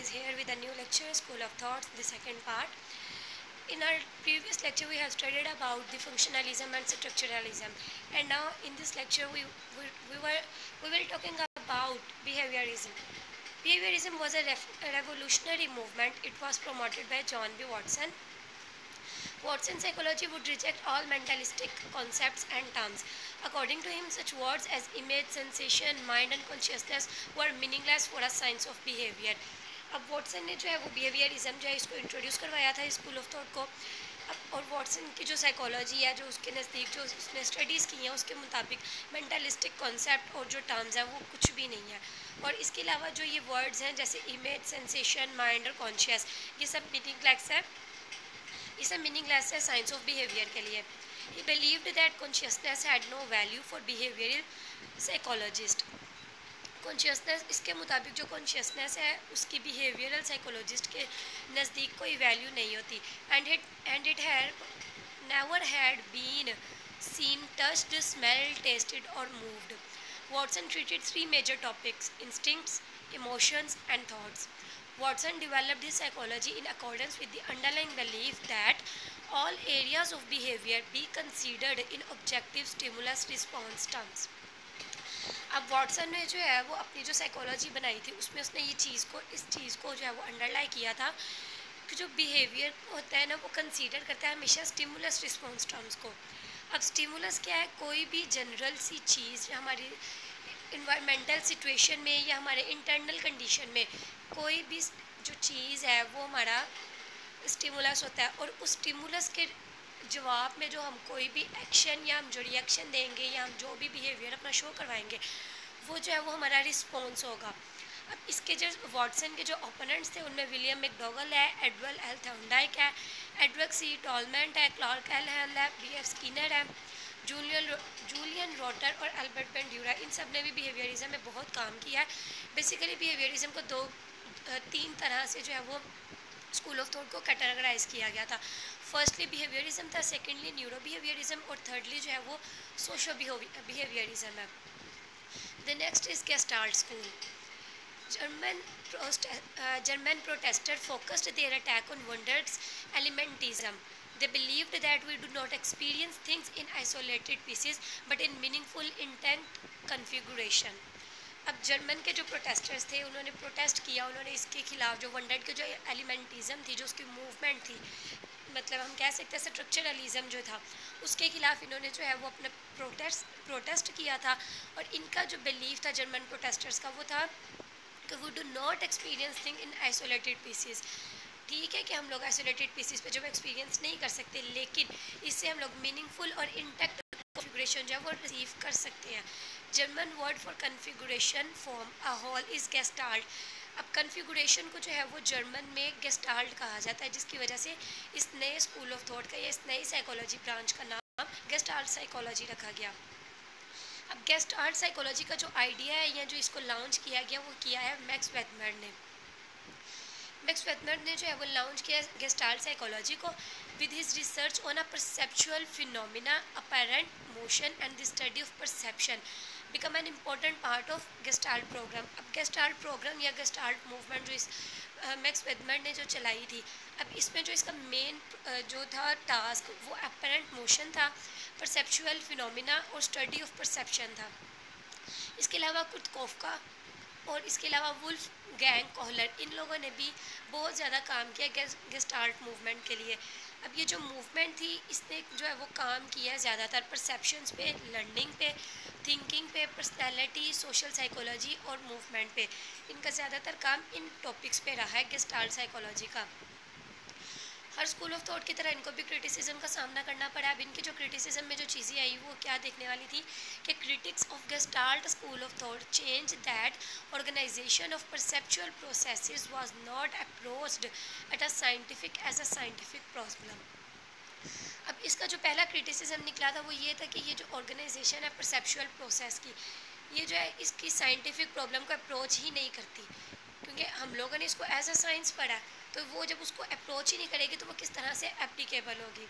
is here with a new lecture, School of Thoughts, the second part. In our previous lecture, we have studied about the functionalism and structuralism, and now in this lecture, we will talking about behaviorism. Behaviorism was a revolutionary movement. It was promoted by John B. Watson. Watson's psychology would reject all mentalistic concepts and terms. According to him, such words as image, sensation, mind and consciousness were meaningless for a science of behavior. अब Watson ने जो है वो behaviourism जो है इसको introduce करवाया था स्कूल ऑफ थॉट को। अब और वाटसन की जो साइकोलॉजी है, जो उसके नज़दीक जो उसने स्टडीज़ की हैं, उसके मुताबिक मेंटलिस्टिक कॉन्सेप्ट और जो टर्म्स हैं वो कुछ भी नहीं है। और इसके अलावा जो ये वर्ड्स हैं जैसे इमेज, सेंसेशन, माइंड और कॉन्शियस, ये सब मीनिंगलेस है, ये सब मीनिंगलेस है साइंस ऑफ बिहेवियर के लिए। He believed that consciousness had no value for behavioral psychologist. Consciousness, इसके मुताबिक जो कॉन्शियसनेस है उसकी बिहेवियरल साइकोलॉजिस्ट के नज़दीक कोई वैल्यू नहीं होती। And it had never had been seen, touched, smelled, tasted or moved. Watson treated three major topics: instincts, emotions and thoughts. Watson developed his psychology in accordance with the underlying belief that all areas of behavior be considered in objective stimulus response terms. अब Watson ने जो है वो अपनी जो psychology बनाई थी उसमें उसने इस चीज़ को जो है वो अंडरलाइन किया था कि जो बिहेवियर होता है ना वो कंसीडर करता है हमेशा स्टिमुलस रिस्पॉन्स टर्म्स को। अब स्टिमुलस क्या है? कोई भी जनरल सी चीज़ हमारी इन्वायरमेंटल सिचुएशन में या हमारे इंटरनल कंडीशन में कोई भी जो चीज़ है वो हमारा स्टिमुलस होता है, और उस स्टिमुलस के जवाब में जो हम कोई भी एक्शन या हम जो रिएक्शन देंगे या हम जो भी बिहेवियर अपना शो करवाएंगे वो जो है वो हमारा रिस्पॉन्स होगा। अब इसके जो वाटसन के जो ओपोनेंट्स थे उनमें विलियम मैकडॉगल है, एडवर्ड एल थॉर्नडाइक है, एडवर्ड सी टॉलमेंट है, क्लार्क एल हल है, बी.एफ. स्किनर है, जूलियन रोटर और अल्बर्ट बेंड्यूरा। इन सब ने भी बिहेवियरिज्म में बहुत काम किया है। बेसिकली बिहेवियरिज्म को तीन तरह से जो है वो स्कूल ऑफ थॉट को कैटेगराइज किया गया था। फर्स्टली बिहेवियरिज्म था, सेकेंडली न्यूरो बिहेवियरिज्म और थर्डली जो है वो सोशल बिहेवियरिज्म है। The next is gestalt school. German protesters focused their attack on Wunder's elementism. They believed that we do not experience things in isolated pieces but in meaningful intent configuration. अब German के जो protesters थे उन्होंने protest किया, उन्होंने इसके खिलाफ जो वंडर्ड के जो एलिमेंटिज़म थी, जो उसकी मूवमेंट थी, मतलब हम कह सकते हैं स्ट्रक्चरलिज्म जो था, उसके खिलाफ इन्होंने जो है वो अपना प्रोटेस्ट किया था। और इनका जो बिलीफ था जर्मन प्रोटेस्टर्स का वो था कि we do not experience thing in isolated pieces. ठीक है कि हम लोग आइसोलेटेड पीसीज पे जो एक्सपीरियंस नहीं कर सकते, लेकिन इससे हम लोग मीनिंगफुल और इंटैक्ट कॉन्फ़िगरेशन जो है वो रिसीव कर सकते हैं। German word for configuration form a whole is gestalt. अब कॉन्फ़िगरेशन को जो है वो जर्मन में गेस्टाल्ट कहा जाता है, जिसकी वजह से इस नए स्कूल ऑफ थॉट का या इस नई साइकोलॉजी ब्रांच का नाम गेस्टाल्ट साइकोलॉजी रखा गया। अब गेस्टाल्ट साइकोलॉजी का जो आइडिया है या जो इसको लॉन्च किया गया वो किया है मैक्स वेथमर्ड ने। मैक्स वेथमर्ड ने जो है वो लॉन्च किया गेस्टाल्ट साइकोलॉजी को with his research on a perceptual phenomena, apparent motion and the study of perception become an important part of Gestalt program. अब Gestalt program या Gestalt movement जो इस मैक्स वेथमर्ड ने जो चलाई थी, अब इसमें जो इसका मेन जो था टास्क वो apparent motion था, perceptual phenomena और study of perception था। इसके अलावा कुछ कोफका और इसके अलावा वुल्फ गैंग कोहलर, इन लोगों ने भी बहुत ज़्यादा काम किया गेस्टाल्ट मूवमेंट के लिए। अब ये जो मूवमेंट थी इसने जो है वो काम किया ज़्यादातर परसेप्शंस पे, लर्निंग पे, थिंकिंग पे, पर्सनैलिटी, सोशल साइकोलॉजी और मूवमेंट पे। इनका ज़्यादातर काम इन टॉपिक्स पे रहा है गेस्टाल्ट साइकोलॉजी का। हर स्कूल ऑफ थॉट की तरह इनको भी क्रिटिसिज्म का सामना करना पड़ा। अब इनकी जो क्रिटिसिज्म में जो चीज़ें आई वो क्या देखने वाली थी कि critics of gestalt school of thought change that organisation of perceptual processes was not approached at a scientific as a scientific problem. अब इसका जो पहला क्रिटिसिज्म निकला था वो ये था कि ये जो ऑर्गेनाइजेशन है परसेप्चुअल प्रोसेस की, ये जो है इसकी साइंटिफिक प्रॉब्लम को अप्रोच ही नहीं करती, क्योंकि हम लोगों ने इसको एज अ साइंस पढ़ा, तो वो जब उसको अप्रोच ही नहीं करेगी तो वो किस तरह से एप्लीकेबल होगी।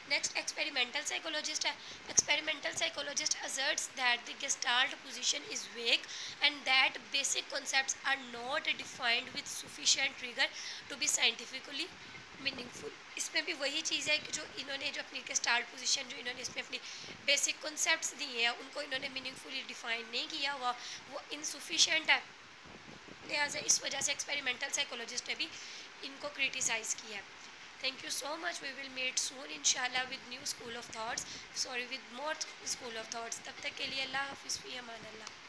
नेक्स्ट एक्सपेरिमेंटल साइकोलॉजिस्ट है. Experimental psychologist asserts that the gestalt position is vague and that basic concepts are not defined with sufficient rigor to be scientifically meaningful. इसमें भी वही चीज़ है कि जो इन्होंने जो अपनी गेस्टाल्ट पोजीशन जो इन्होंने इसमें अपनी बेसिक कॉन्सेप्ट्स दिए हैं उनको इन्होंने मीनिंगफुली डिफाइन नहीं किया हुआ, वो इनसुफिशेंट है. लिहाजा इस वजह से एक्सपेरिमेंटल साइकोलॉजिस्ट ने भी इनको क्रिटिसाइज़ किया है. Thank you so much. We will meet soon inshallah with new school of thoughts. Sorry, with more school of thoughts. तब तक के लिए अल्लाह हाफिज़, फ़ी अमान अल्लाह.